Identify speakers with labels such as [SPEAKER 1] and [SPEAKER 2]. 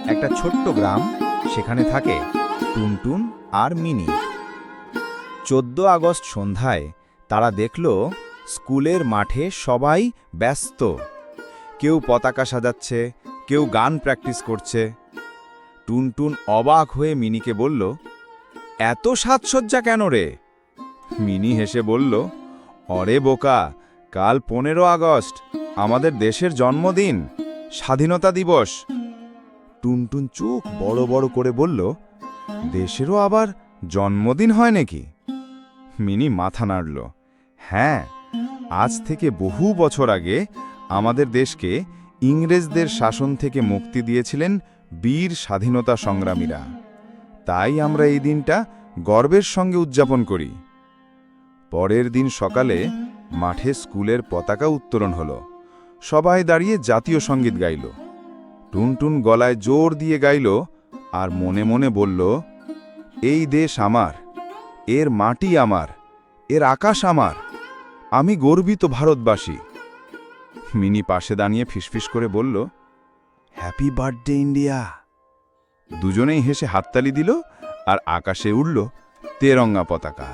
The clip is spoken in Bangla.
[SPEAKER 1] একটা ছোট্ট গ্রাম, সেখানে থাকে টুনটুন আর মিনি। 14 আগস্ট সন্ধ্যায় তারা দেখল স্কুলের মাঠে সবাই ব্যস্ত। কেউ পতাকা সাজাচ্ছে, কেউ গান প্র্যাকটিস করছে। টুনটুন অবাক হয়ে মিনিকে বলল, এত সাজসজ্জা কেন রে? মিনি হেসে বলল, অরে বোকা, কাল 15 আগস্ট, আমাদের দেশের জন্মদিন, স্বাধীনতা দিবস। টুনটুন চোখ বড় বড় করে বলল, দেশেরও আবার জন্মদিন হয় নাকি? মিনি মাথা নাড়ল। হ্যাঁ, আজ থেকে বহু বছর আগে আমাদের দেশকে ইংরেজদের শাসন থেকে মুক্তি দিয়েছিলেন বীর স্বাধীনতা সংগ্রামীরা। তাই আমরা এই দিনটা গর্বের সঙ্গে উদযাপন করি। পরের দিন সকালে মাঠে স্কুলের পতাকা উত্তোলন হলো। সবাই দাঁড়িয়ে জাতীয় সঙ্গীত গাইল। টুনটুন গলায় জোর দিয়ে গাইল আর মনে মনে বলল, এই দেশ আমার, এর মাটি আমার, এর আকাশ আমার, আমি গর্বিত ভারতবাসী। মিনি পাশে দাঁড়িয়ে ফিসফিস করে বলল, হ্যাপি বার্থডে ইন্ডিয়া। দুজনেই হেসে হাততালি দিল আর আকাশে উড়ল তেরঙ্গা পতাকা।